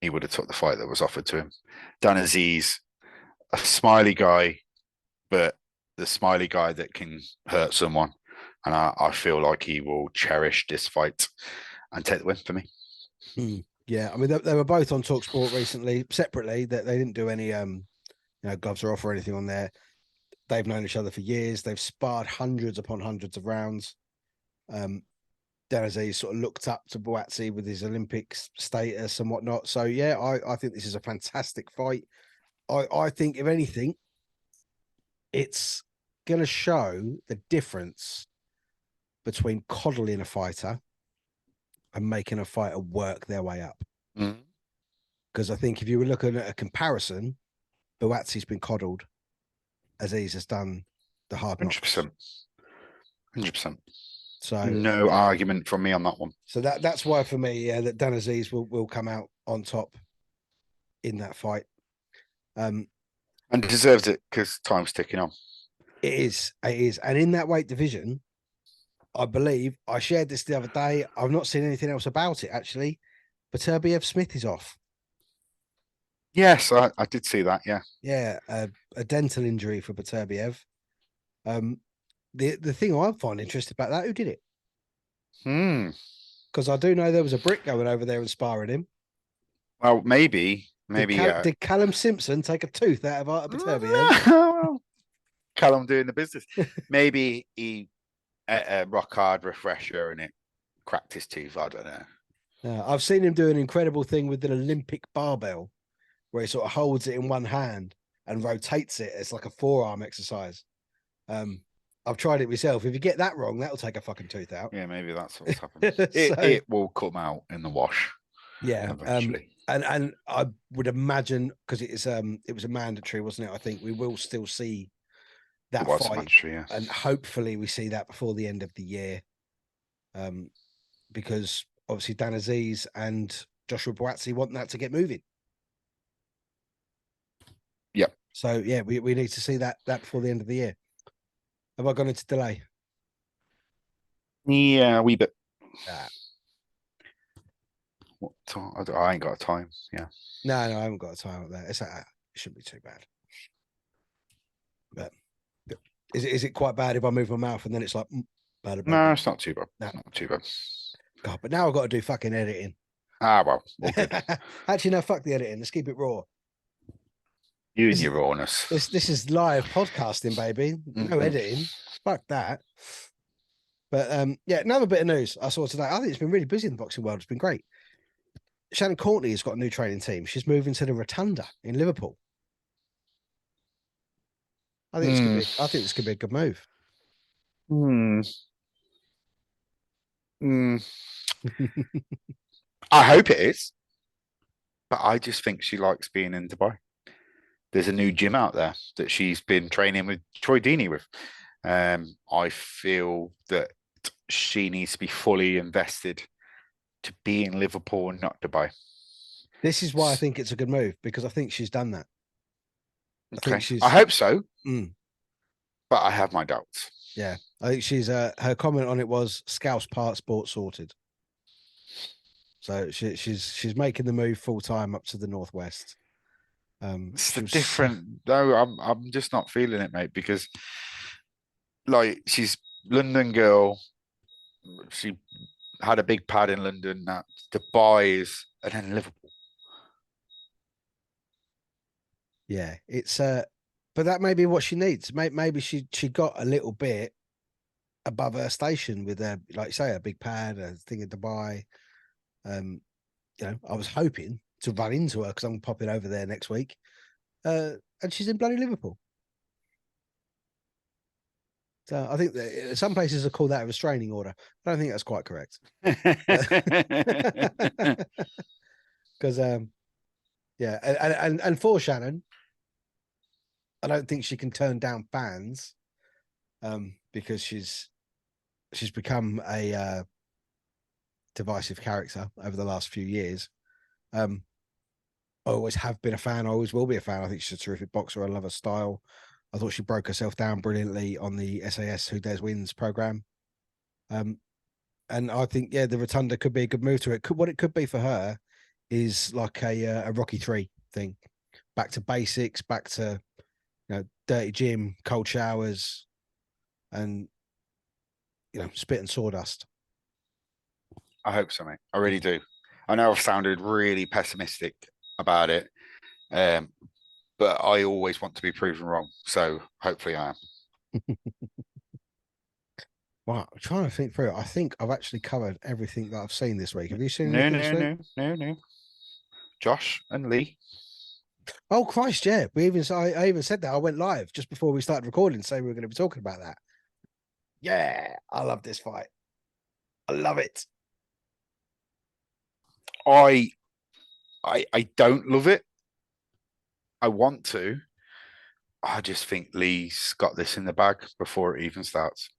he would have took the fight that was offered to him. Dan Aziz, a smiley guy, but the smiley guy that can hurt someone. And I feel like he will cherish this fight and take the win for me. Yeah, I mean they were both on TalkSport recently, separately. That they didn't do any gloves or off or anything on there. They've known each other for years. They've sparred hundreds upon hundreds of rounds. Danazy sort of looked up to Buatsi with his Olympic status and whatnot. So yeah, I think this is a fantastic fight. I think if anything, it's going to show the difference between coddling a fighter and making a fighter work their way up. Because I think if you were looking at a comparison, Buatsi's been coddled, Aziz has done the hard knocks. 100%. So no argument from me on that one. So that's why for me, yeah, that Dan Aziz will come out on top in that fight. And deserves it because time's ticking on. It is. And in that weight division, I believe I shared this the other day. I've not seen anything else about it actually. But Beterbiev Smith is off. Yes, I did see that. Yeah. Yeah, a dental injury for Beterbiev. The thing I find interesting about that, who did it? Because I do know there was a Brit going over there and sparring him. Well, maybe. Did Callum Simpson take a tooth out of Artur Beterbiev? Callum doing the business. Maybe he a rock hard refresher and it cracked his tooth. I don't know. I've seen him do an incredible thing with an Olympic barbell where he sort of holds it in one hand and rotates it. It's like a forearm exercise. I've tried it myself. If you get that wrong, that'll take a fucking tooth out. Yeah, maybe that's what's happened. It will come out in the wash. Yeah. Eventually. And I would imagine because it was a mandatory, wasn't it? I think we will still see that fight. Yeah. And hopefully we see that before the end of the year. Because obviously Dan Aziz and Joshua Buatsi want that to get moving. Yep. So yeah, we need to see that before the end of the year. Have I gone into delay? Yeah, a wee bit. What time? I ain't got a time. Yeah. No, I haven't got a time up there. It shouldn't be too bad. But is it quite bad if I move my mouth and then it's like bad? No, it's not too bad. No. Not too bad. God, but now I've got to do fucking editing. Well, all good. Actually, no, fuck the editing. Let's keep it raw. You and your rawness. This is live podcasting, baby. No editing. Fuck that. But yeah, another bit of news I saw today. I think it's been really busy in the boxing world. It's been great. Shannon Courtney has got a new training team. She's moving to the Rotunda in Liverpool. I think this could be a good move. I hope it is. But I just think she likes being in Dubai. There's a new gym out there that she's been training with Troy Deeney with. I feel that she needs to be fully invested to be in Liverpool and not Dubai. This is why I think it's a good move, because I think she's done that. I hope so. But I have my doubts. Yeah. I think she's her comment on it was Scouse passport sorted. So she's making the move full time up to the northwest. It's different though. I'm just not feeling it, mate, because like she's London girl. She had a big pad in London. Now Dubai is, and then Liverpool. Yeah, it's but that may be what she needs. Maybe she got a little bit above her station with her, like you say, a big pad, a thing in Dubai. I was hoping to run into her because I'm popping over there next week. And she's in bloody Liverpool. So I think that some places are called that a restraining order. I don't think that's quite correct. Because and for Shannon, I don't think she can turn down fans because she's become a divisive character over the last few years. I always have been a fan. I always will be a fan. I think she's a terrific boxer. I love her style. I thought she broke herself down brilliantly on the SAS Who Dares Wins program. And I think, the Rotunda could be a good move to it. What it could be for her is like a Rocky 3 thing. Back to basics, back to, dirty gym, cold showers, and, spit and sawdust. I hope so, mate. I really do. I know I've sounded really pessimistic about it, but I always want to be proven wrong. So hopefully I am. Wow, I'm trying to think through it. I think I've actually covered everything that I've seen this week. Have you seen anything this week? No. Josh and Lee. Oh Christ, yeah. I even said that. I went live just before we started recording, saying we were going to be talking about that. Yeah, I love this fight. I love it. I don't love it. I want to. I just think Lee's got this in the bag before it even starts.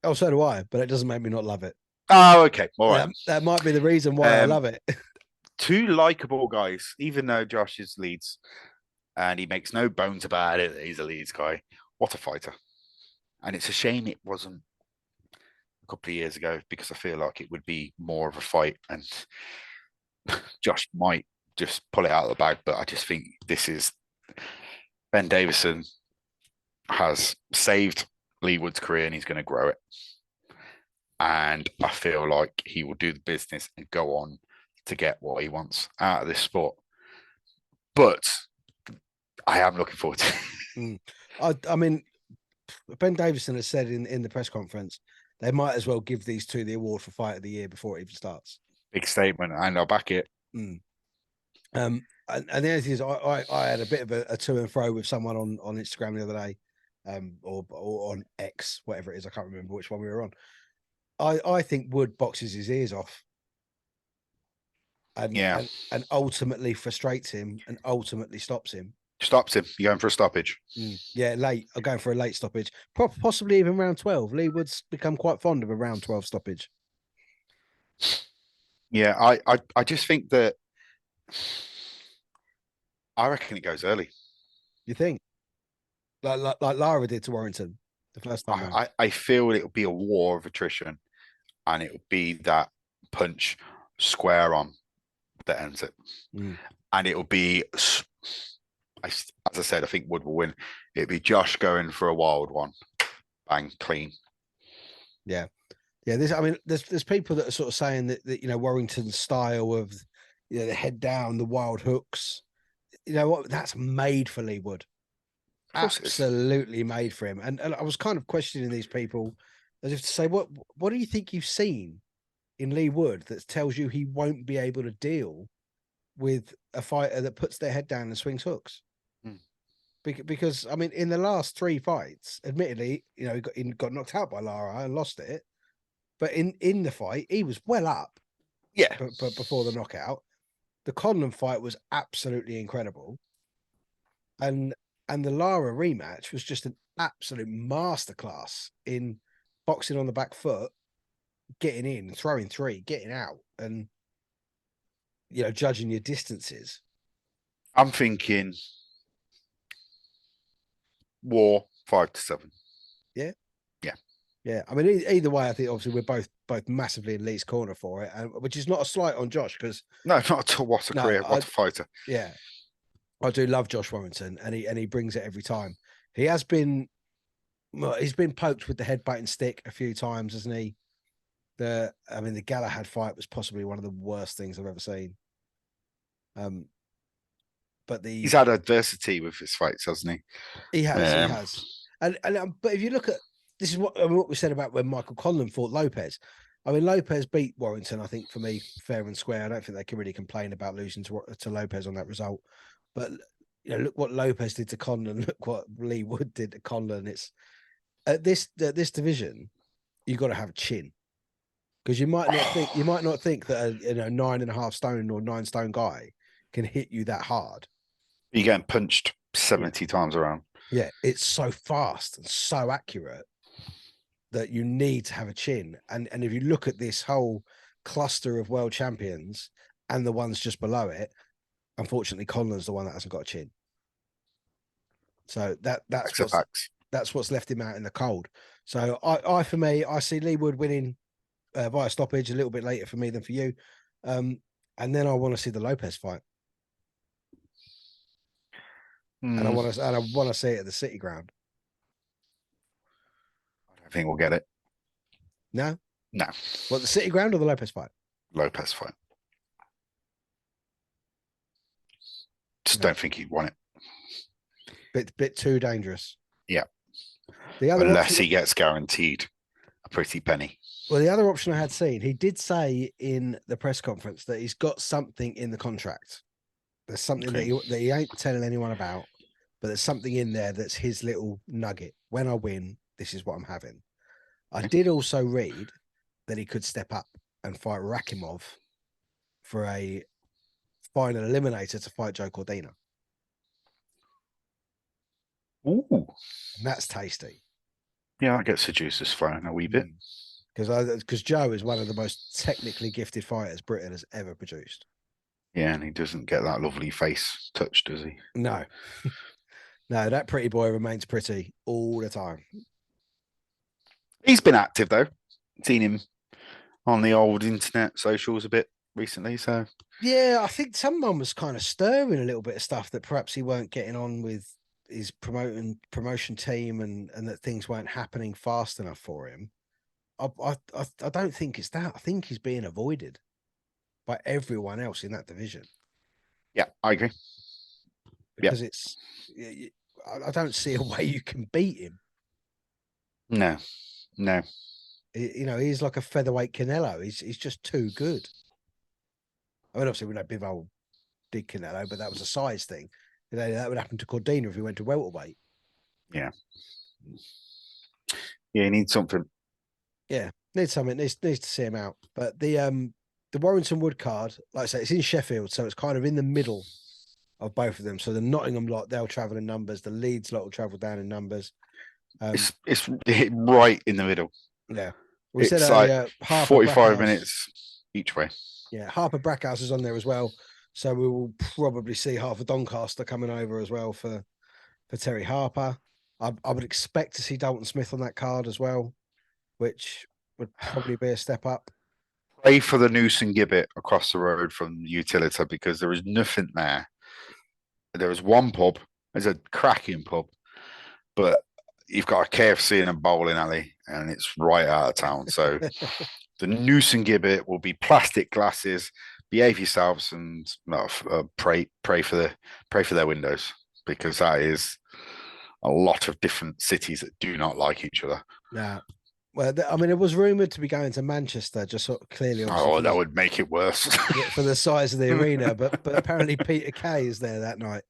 Oh, so do I, but it doesn't make me not love it. Oh, okay. All right. That might be the reason why I love it. Two likable guys, even though Josh is Leeds, and he makes no bones about it that he's a Leeds guy. What a fighter. And it's a shame it wasn't a couple of years ago, because I feel like it would be more of a fight, and Josh might just pull it out of the bag. But I just think this is Ben Davison has saved Lee Wood's career, and he's going to grow it. And I feel like he will do the business and go on to get what he wants out of this sport. But I am looking forward to it. I mean, Ben Davison has said in the press conference, they might as well give these two the award for fight of the year before it even starts. Big statement, and I'll back it. And the other thing is, I had a bit of a to and fro with someone on Instagram the other day, or on X, whatever it is. I can't remember which one we were on. I think Wood boxes his ears off, and ultimately frustrates him, and ultimately stops him. Stops him. You're going for a stoppage. Yeah, late. I'm going for a late stoppage, possibly even round 12. Lee Wood's become quite fond of a round 12 stoppage. Yeah, I just think that I reckon it goes early. You think? Like Lara did to Warrington the first time. I feel it'll be a war of attrition, and it'll be that punch square on that ends it. And it'll be, as I said, I think Wood will win. It'll be Josh going for a wild one. Bang, clean. Yeah. There's people that are sort of saying that Warrington's style of the head down, the wild hooks, that's made for Lee Wood. Absolutely made for him. And I was kind of questioning these people as if to say, what do you think you've seen in Lee Wood that tells you he won't be able to deal with a fighter that puts their head down and swings hooks? Because I mean, in the last 3 fights, admittedly, he got knocked out by Lara and lost it. But in the fight, he was well up. Yeah. But before the knockout, the Conlon fight was absolutely incredible. And the Lara rematch was just an absolute masterclass in boxing on the back foot, getting in, throwing 3, getting out, and judging your distances. I'm thinking war 5-7. Yeah. I mean, either way, I think obviously we're both massively in Lee's corner for it, which is not a slight on Josh, because no, not at all. What a career, what a fighter. Yeah, I do love Josh Warrington, and he brings it every time. He's been poked with the headbutting stick a few times, hasn't he? The Galahad fight was possibly one of the worst things I've ever seen. But he's had adversity with his fights, hasn't he? He has. And but if you look at, this is what we said about when Michael Conlon fought Lopez. I mean, Lopez beat Warrington, I think, for me, fair and square. I don't think they can really complain about losing to Lopez on that result. But look what Lopez did to Conlon. Look what Lee Wood did to Conlon. It's at this division, you've got to have a chin, because you might not think that a 9.5 stone or 9 stone guy can hit you that hard. You're getting punched 70 times around. Yeah, it's so fast and so accurate that you need to have a chin. And if you look at this whole cluster of world champions and the ones just below it, unfortunately, Conlon's the one that hasn't got a chin. So Facts are facts. that's what's left him out in the cold. So I for me, I see Lee Wood winning via stoppage a little bit later for me than for you. And then I want to see the Lopez fight. And I want to see it at the City Ground. I don't think we'll get it. No? No. What, the City Ground or the Lopez fight? Lopez fight. Just No. don't think he'd want it. Bit too dangerous. Yeah. The other Unless option, he gets guaranteed a pretty penny. well, the other option I had seen, he did say in the press conference that he's got something in the contract. There's something that he ain't telling anyone about, but there's something in there that's his little nugget. When I win, this is what I'm having. I did also read that he could step up and fight Rakimov for a final eliminator to fight Joe Cordina. Ooh. And that's tasty. Yeah, that gets the juices flowing a wee bit. Because Joe is one of the most technically gifted fighters Britain has ever produced. Yeah, and he doesn't get that lovely face touch, does he? No. No, that pretty boy remains pretty all the time. He's been active, though. Seen him on the old internet socials a bit recently, so... Yeah, I think someone was kind of stirring a little bit of stuff that perhaps he weren't getting on with his promotion team and that things weren't happening fast enough for him. I don't think it's that. I think he's being avoided by everyone else in that division. Yeah, I agree. Because it's, I don't see a way you can beat him. No. You know, he's like a featherweight Canelo. He's just too good. I mean, obviously we know Bivol did Canelo, but that was a size thing. You know, that would happen to Cordina if he went to welterweight. Yeah. Yeah, he needs something. Yeah, needs something. Needs to see him out. But the Warrington Wood card, like I say, it's in Sheffield, so it's kind of in the middle of both of them. So the Nottingham lot, they'll travel in numbers. The Leeds lot will travel down in numbers. It's right in the middle. Yeah, we it's said like Harper 45 Brackhouse, minutes each way. Yeah, Harper Brackhouse is on there as well. So we will probably see Harper Doncaster coming over as well for Terry Harper. I would expect to see Dalton Smith on that card as well, which would probably be a step up. Pray for the Noose and Gibbet across the road from Utilita because there is nothing there. There is one pub. There's a cracking pub, but you've got a KFC and a bowling alley, and it's right out of town. So the Noose and Gibbet will be plastic glasses. Behave yourselves and pray for their windows because that is a lot of different cities that do not like each other. Yeah. Well, I mean, it was rumored to be going to Manchester, just sort of clearly. Oh, that would make it worse for the size of the arena. But apparently Peter Kay is there that night.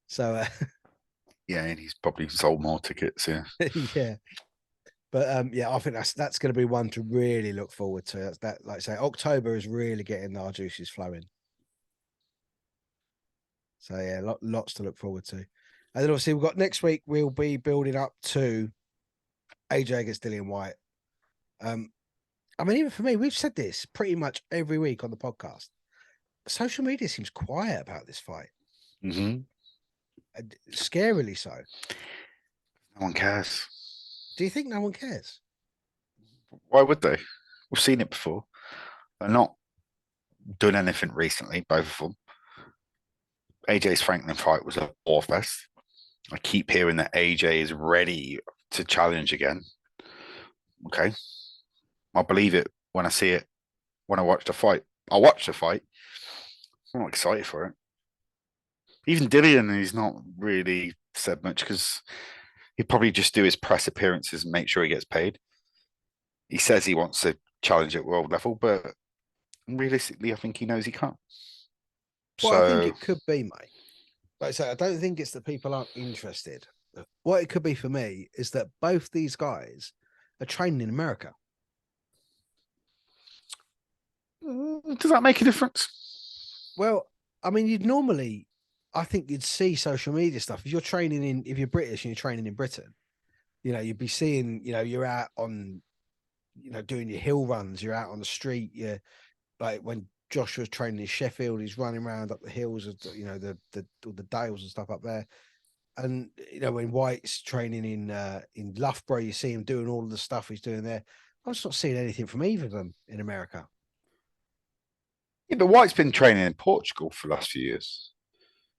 So yeah, and he's probably sold more tickets. Yeah, yeah. But yeah, I think that's going to be one to really look forward to. That, like I say, October is really getting our juices flowing. So yeah, lots to look forward to. And then obviously we've got next week. We'll be building up to AJ against Dillian White. I mean, even for me, we've said this pretty much every week on the podcast. Social media seems quiet about this fight. Mm-hmm. Scarily so. No one cares. Do you think no one cares? Why would they? We've seen it before. They're not done anything recently, both of them. AJ's Franklin fight was a war fest. I keep hearing that AJ is ready to challenge again. Okay. I'll believe it when I see it, when I watch the fight. I'll watch the fight. I'm not excited for it. Even Dillian, he's not really said much because he'd probably just do his press appearances and make sure he gets paid. He says he wants to challenge at world level, but realistically, I think he knows he can't. Well, I think it could be, mate. Like I say, I don't think it's that people aren't interested. What it could be for me is that both these guys are training in America. Does that make a difference? Well, I mean, I think you'd see social media stuff. If you're British and you're training in Britain, you'd be seeing, you're out on, doing your hill runs, you're out on the street. You're like when Josh was training in Sheffield, he's running around up the hills of, all the dales and stuff up there. And when White's training in Loughborough, you see him doing all of the stuff he's doing there. I'm just not seeing anything from either of them in America. Yeah, but White's been training in Portugal for the last few years.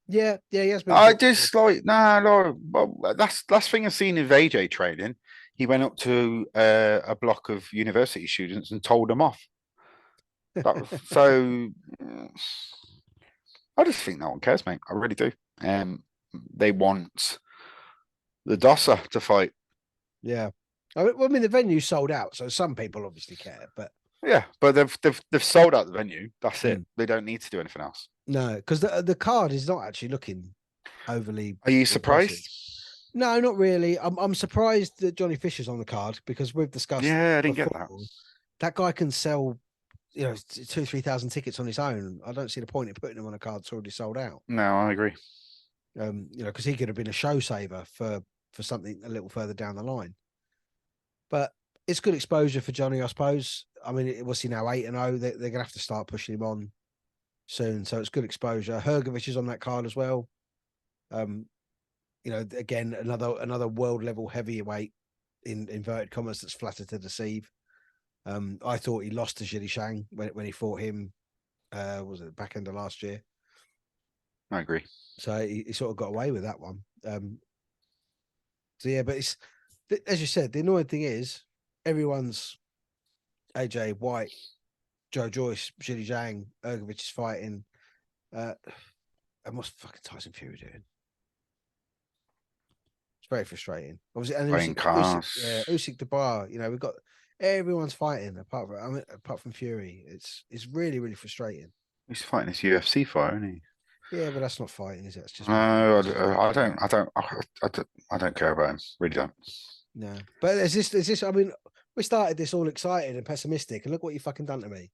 Yeah, he has been. I just last thing I've seen of AJ training. He went up to a block of university students and told them off. So I just think no one cares, mate. I really do. They want the Dosser to fight. Yeah. I mean, the venue sold out, so some people obviously care, but yeah, but they've sold out the venue. That's it. They don't need to do anything else. No, because the card is not actually looking overly. Are you surprised? Impressive. No, not really. I'm surprised that Johnny Fisher's on the card because we've discussed. Yeah, I didn't get that. That guy can sell, 2,000-3,000 tickets on his own. I don't see the point in putting him on a card that's already sold out. No, I agree. Because he could have been a show saver for something a little further down the line. But it's good exposure for Johnny, I suppose. I mean, what's he now, 8-0? They're going to have to start pushing him on soon. So it's good exposure. Hergovich is on that card as well. Again, another world level heavyweight in inverted commas that's flattered to deceive. I thought he lost to Zhili Shang when he fought him. Was it the back end of last year? I agree. So he sort of got away with that one. But it's, as you said, the annoying thing is everyone's AJ White, Joe Joyce, Zhili Zhang, Ergovich is fighting. And what's fucking Tyson Fury doing? It's very frustrating. Obviously, and Usyk Dubois. We've got everyone's fighting apart from Fury. It's really, really frustrating. He's fighting this UFC fight, isn't he? Yeah, but that's not fighting, is it? It's just no. I don't care about him. Really don't. No, but is this? I mean, we started this all excited and pessimistic, and look what you fucking done to me.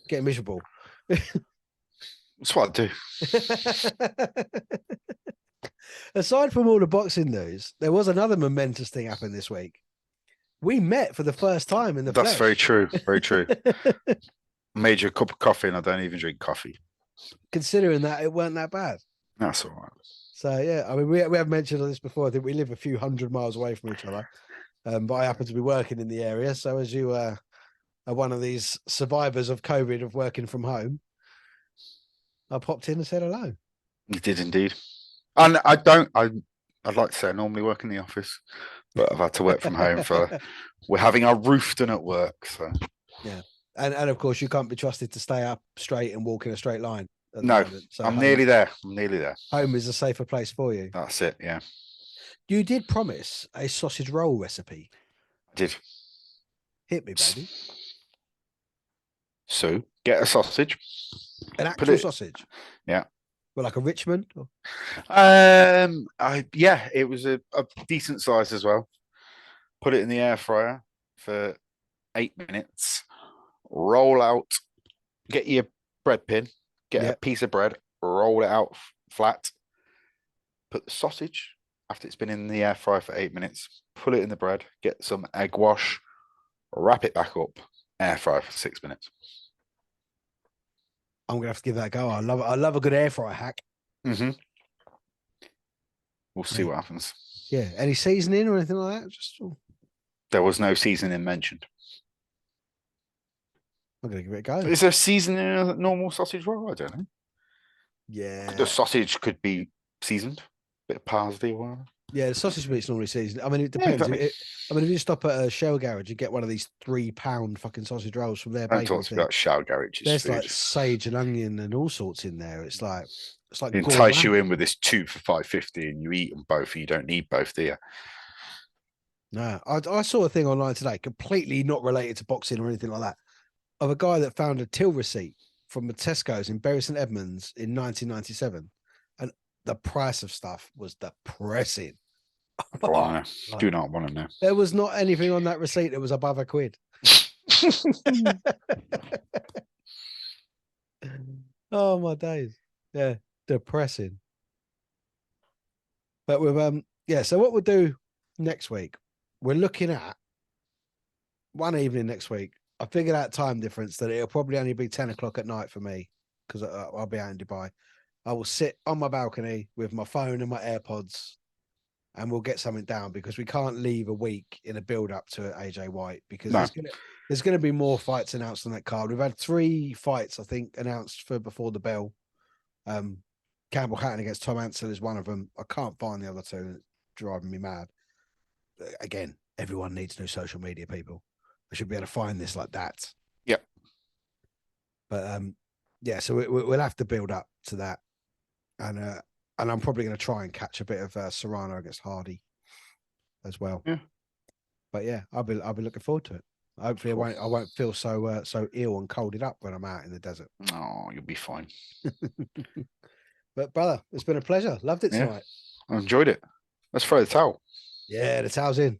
Getting miserable. That's what I do. Aside from all the boxing news, there was another momentous thing happened this week. We met for the first time in the flesh. That's very true. Very true. Made you a cup of coffee, and I don't even drink coffee. Considering that it weren't that bad. That's all right. So yeah, I mean, we have mentioned this before. I think we live a few hundred miles away from each other, but I happen to be working in the area. So as you are one of these survivors of COVID of working from home, I popped in and said hello. You did indeed. And I'd like to say I normally work in the office, but I've had to work from home we're having our roof done at work. So yeah. And of course you can't be trusted to stay up straight and walk in a straight line. No, so I'm nearly there. Home is a safer place for you. That's it, yeah. You did promise a sausage roll recipe. I did. Hit me, baby. So get a sausage. An actual sausage? Yeah. Well, like a Richmond? Or? It was a decent size as well. Put it in the air fryer for 8 minutes. Roll out. Get your bread pin. Get a piece of bread. Roll it out flat. Put the sausage, after it's been in the air fryer for 8 minutes, put it in the bread. Get some egg wash. Wrap it back up. Air fry for 6 minutes. I'm gonna have to give that a go. I love a good air fryer hack. Mm-hmm. We'll see what happens. Yeah. Any seasoning or anything like that? There was no seasoning mentioned. I'm gonna give it a go. Is there seasoning in a normal sausage roll? I don't know. Yeah. The sausage could be seasoned. Bit of parsley or whatever. Yeah, the sausage meat's normally seasoned. I mean, it depends. If you stop at a Shell garage, you get one of these £3 fucking sausage rolls from there. Don't talk to me about Shell garages. There's food. Like sage and onion and all sorts in there. It's like entice you in with this 2 for £5.50, and you eat them both. And you don't need both, do you? No, I saw a thing online today, completely not related to boxing or anything like that, of a guy that found a till receipt from a Tesco's in Bury St Edmunds in 1997, and the price of stuff was depressing. Do not want to know. There was not anything on that receipt that was above £1. Oh my days. Yeah, depressing. But with so what we'll do next week, we're looking at one evening next week. I figured out time difference that it'll probably only be 10 o'clock at night for me because I'll be out in Dubai. I will sit on my balcony with my phone and my AirPods and we'll get something down, because we can't leave a week in a build up to AJ White, because No. there's gonna be more fights announced on that card. We've had 3 fights, I think, announced for before the bell. Campbell Hatton against Tom Ansel is one of them. I can't find the other 2. It's driving me mad. Again, everyone needs new social media people. I should be able to find this like that. Yep. But yeah, so we'll have to build up to that, and I'm probably going to try and catch a bit of Serrano against Hardy as well. Yeah. But yeah, I'll be looking forward to it. Hopefully, I won't feel so ill and colded up when I'm out in the desert. Oh, you'll be fine. But brother, it's been a pleasure. Loved it tonight. I enjoyed it. Let's throw the towel. Yeah, the towel's in.